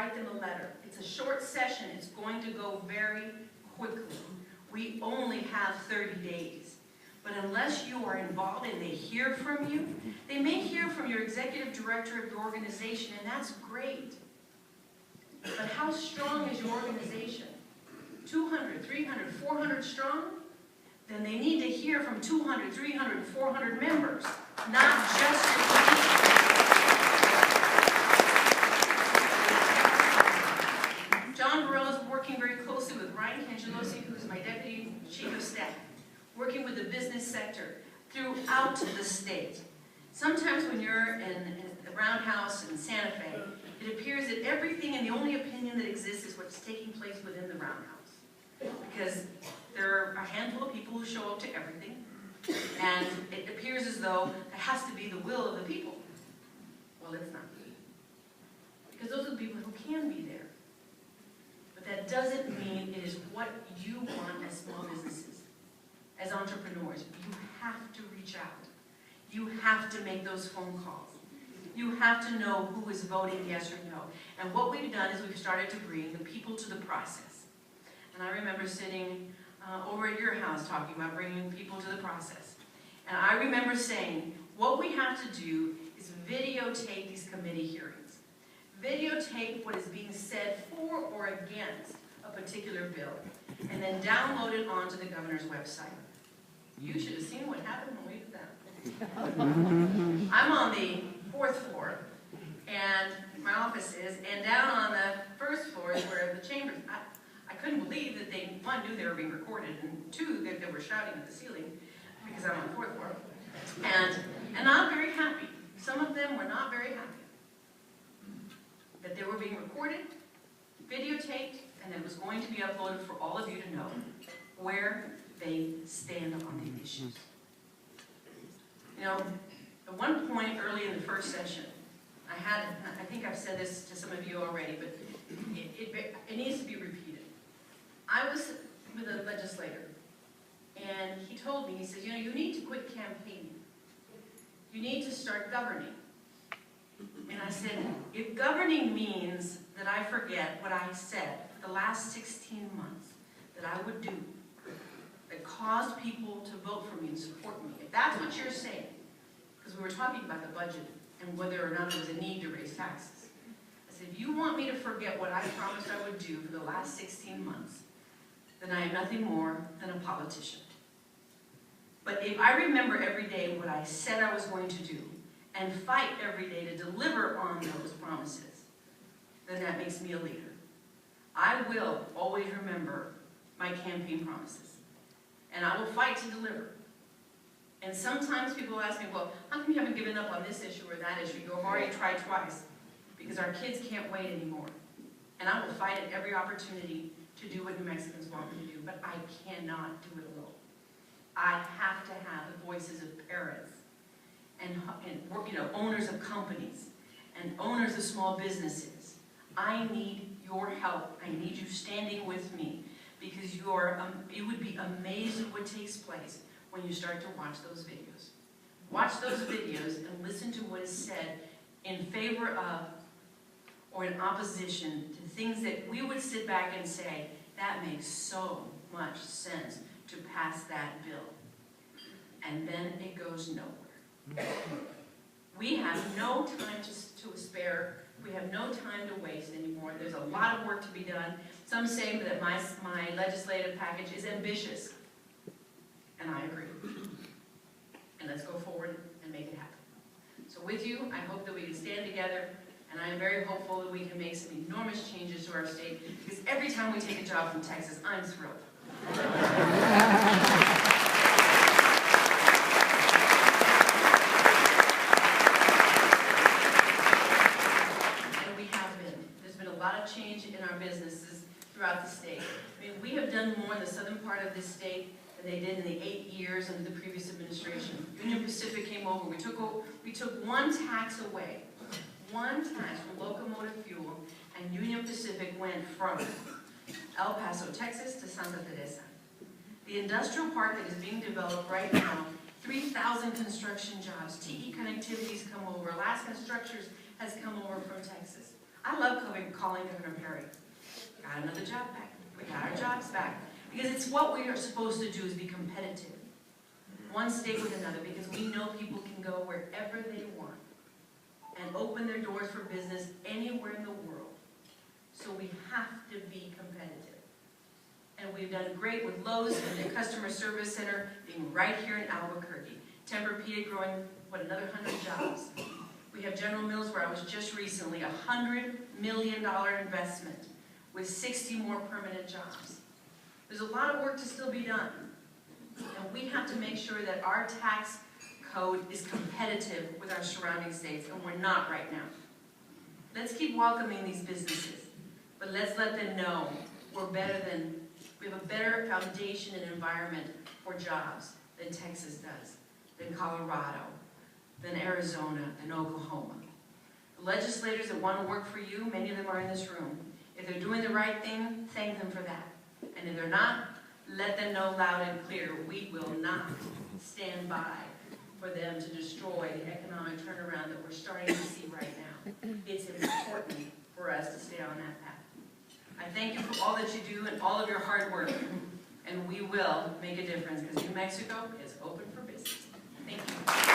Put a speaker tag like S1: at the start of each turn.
S1: write them a letter. It's a short session. It's going to go very quickly. We only have 30 days. But unless you are involved and they hear from you, they may hear from your executive director of the organization, and that's great. But how strong is your organization? 200, 300, 400 strong? Then they need to hear from 200, 300, 400 members, not just your people. John Burrell is working very closely with Ryan Cangelosi, who's my deputy chief of staff, working with the business sector throughout the state. Sometimes when you're in the Roundhouse in Santa Fe, it appears that everything and the only opinion that exists is what's taking place within the Roundhouse. Because there are a handful of people who show up to everything, and it appears as though it has to be the will of the people. Well, it's not. Because those are the people who can be there. But that doesn't mean it is what you want as small businesses, as entrepreneurs. You have to reach out. You have to make those phone calls. You have to know who is voting yes or no. And what we've done is we've started to bring the people to the process. And I remember sitting over at your house talking about bringing people to the process. And I remember saying, what we have to do is videotape these committee hearings. Videotape what is being said for or against a particular bill. And then download it onto the governor's website. You should have seen what happened when we did that. I'm on the 4th floor, and my office is, and down on the 1st floor is where the chambers. I couldn't believe that they, one, knew they were being recorded, and two, that they were shouting at the ceiling, because I'm on the 4th floor. And not very happy. Some of them were not very happy. That they were being recorded, videotaped, and it was going to be uploaded for all of you to know where they stand on the issues. You know, at one point early in the first session, I think I've said this to some of you already, but it needs to be repeated. I was with a legislator, and he told me, he says, you know, you need to quit campaigning. You need to start governing. And I said, if governing means that I forget what I said for the last 16 months that I would do, that caused people to vote for me and support me, if that's what you're saying, because we were talking about the budget and whether or not there was a need to raise taxes. I said, if you want me to forget what I promised I would do for the last 16 months, then I am nothing more than a politician. But if I remember every day what I said I was going to do, and fight every day to deliver on those promises, then that makes me a leader. I will always remember my campaign promises, and I will fight to deliver. And sometimes people ask me, well, how come you haven't given up on this issue or that issue? You've already tried twice, because our kids can't wait anymore. And I will fight at every opportunity to do what New Mexicans want me to do, but I cannot do it alone. I have to have the voices of parents, and you know, owners of companies, and owners of small businesses. I need your help. I need you standing with me, because you would be amazed at what takes place when you start to watch those videos. Watch those videos and listen to what is said in favor of or in opposition to things that we would sit back and say, that makes so much sense to pass that bill. And then it goes nowhere. We have no time to spare. We have no time to waste anymore. There's a lot of work to be done. Some say that my legislative package is ambitious. And I agree. And let's go forward and make it happen. So with you, I hope that we can stand together, and I am very hopeful that we can make some enormous changes to our state, because every time we take a job from Texas, I'm thrilled. Change in our businesses throughout the state. I mean, we have done more in the southern part of this state than they did in the 8 years under the previous administration. Union Pacific came over. We took one tax away, one tax from locomotive fuel, and Union Pacific went from El Paso, Texas to Santa Teresa. The industrial park that is being developed right now, 3,000 construction jobs. TE Connectivity's come over. Alaskan Structures has come over from Texas. I love calling Governor Perry. Got another job back. We got our jobs back. Because it's what we are supposed to do is be competitive. One state with another, because we know people can go wherever they want and open their doors for business anywhere in the world. So we have to be competitive. And we've done great with Lowe's and the customer service center being right here in Albuquerque. Tempur-Pedic growing, another 100 jobs. We have General Mills, where I was just recently, $100 million investment with 60 more permanent jobs. There's a lot of work to still be done. And we have to make sure that our tax code is competitive with our surrounding states, and we're not right now. Let's keep welcoming these businesses, but let's let them know we have a better foundation and environment for jobs than Texas does, than Colorado, than Arizona, than Oklahoma. The legislators that want to work for you, many of them are in this room. If they're doing the right thing, thank them for that. And if they're not, let them know loud and clear, we will not stand by for them to destroy the economic turnaround that we're starting to see right now. It's important for us to stay on that path. I thank you for all that you do and all of your hard work, and we will make a difference because New Mexico is open for business. Thank you.